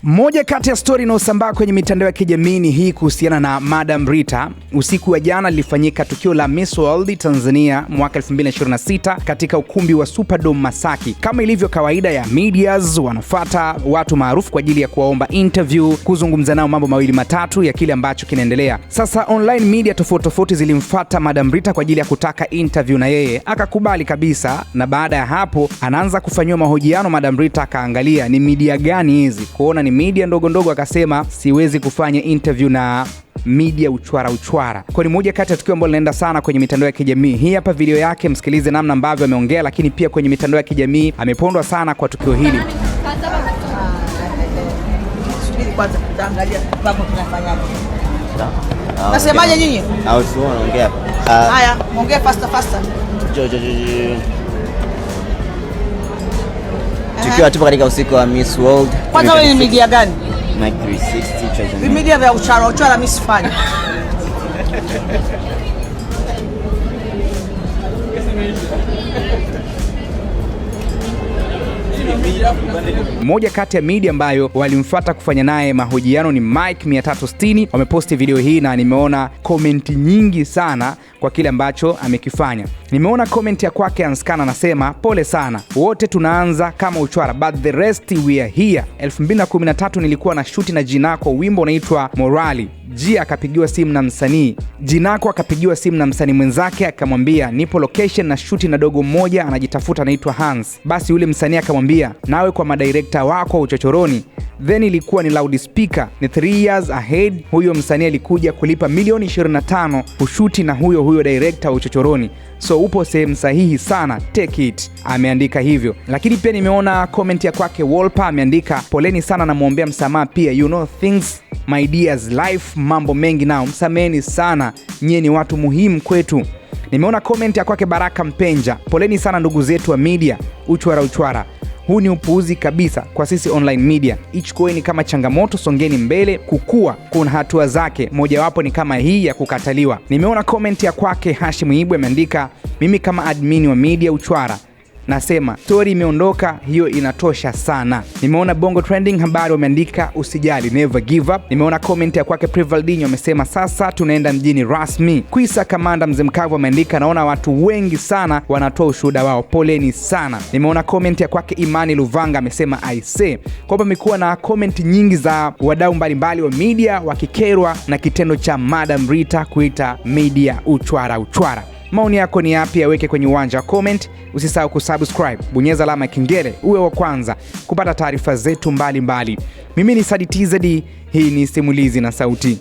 Moja kati ya story inayosambaa kwenye mitandao ya kijamii ni hii kuhusiana na Madam Rita. Usiku wa jana lilifanyika tukio la Miss World Tanzania mwaka 2026 katika ukumbi wa Superdome Masaki. Kama ilivyo kawaida ya medias, wanafuata watu maarufu kwa ajili ya kuwaomba interview, kuzungumza nao mambo mawili matatu ya kile ambacho kinaendelea. Sasa online media tofauti zilimfuata Madam Rita kwa ajili ya kutaka interview na yeye akakubali kabisa, na baada ya hapo anaanza kufanywa mahojiano. Madam Rita akaangalia ni media gani hizi, kuona ni media ndogo akasema siwezi kufanya interview na media uchwara. Kwa ni moja kati ya tukio ambalo linaenda sana kwenye mitandao ya kijamii. Hii hapa video yake, msikilize namna ambavyo ameongea, lakini pia kwenye mitandao ya kijamii amepondwa sana kwa tukio hili. Kwanza tutaangalia papo tunafanyaje. Nasemaje nyinyi? Au sio unaongea? Haya, ongea faster. Tukiwa tupo katika usiku wa Miss World. Kwanza wewe ni media gani? Mike 360 Tanzania. Media vya uchara Miss Fanya. Moja kati ya media ambayo walimfuata kufanya naye mahojiano ni Mike 360. Wameposti video hii na nimeona comment nyingi sana kwa kile ambacho amekifanya. Nimeona comment ya kwake Anskana anasema pole sana, wote tunaanza kama uchwara but the rest we are here. 2013 nilikuwa na shoot na Jinako, wimbo unaitwa Morali. Akapigiwa simu na msanii Jinako, akapigiwa simu na msanii mwenzake akamwambia nipo location na shoot na dogo mmoja anajitafuta anaitwa Hans. Basi yule msanii akamwambia nawe kwa madirector wako uchochoroni. Then ilikuwa ni loudspeaker, ni 3 years ahead. Huyo msanii alikuja kulipa milioni 25 kushuti na huyo director wa uchochoroni, so upo sehemu sahihi sana, take it. Ameandika hivyo. Lakini pia nimeona comment ya kwake Wolper, ameandika poleni sana na muombea msamaha pia, you know things my dears, life mambo mengi nao, msameni sana, nyie ni watu muhimu kwetu. Nimeona comment ya kwake Baraka Mpenja, poleni sana ndugu zetu wa media, uchwara. Huu ni upuuzi kabisa kwa sisi online media. Ichukueni kama changamoto, songeni mbele. Kukua kuna hatua zake, mojawapo ni kama hii ya kukataliwa. Nimeona comment ya kwake Hashim Ibwe, ameandika mimi kama admin wa media uchwara nasema story imeondoka, hiyo inatosha sana. Nimeona Bongo Trending habari wameandika usijali, never give up. Nimeona comment ya kwake Privaldinho, amesema sasa tunaenda mjini rasmi. Kwisa Kamanda Mzee Mkavu ameandika naona watu wengi sana wanatoa ushuhuda wao, poleni sana. Nimeona comment ya kwake Imani Luvanga, amesema I say. Kwamba mikuwa na comment nyingi za wadau mbalimbali wa media wakikerwa na kitendo cha Madam Rita kuita media uchwara. Maoni yako ni yapi? Yaweke kwenye uwanja wa comment. Usisahau kusubscribe, bonyeza alama ya kengele uwe wa kwanza kupata taarifa zetu mbalimbali. Mimi ni Sadi TZD, hii ni Simulizi na Sauti.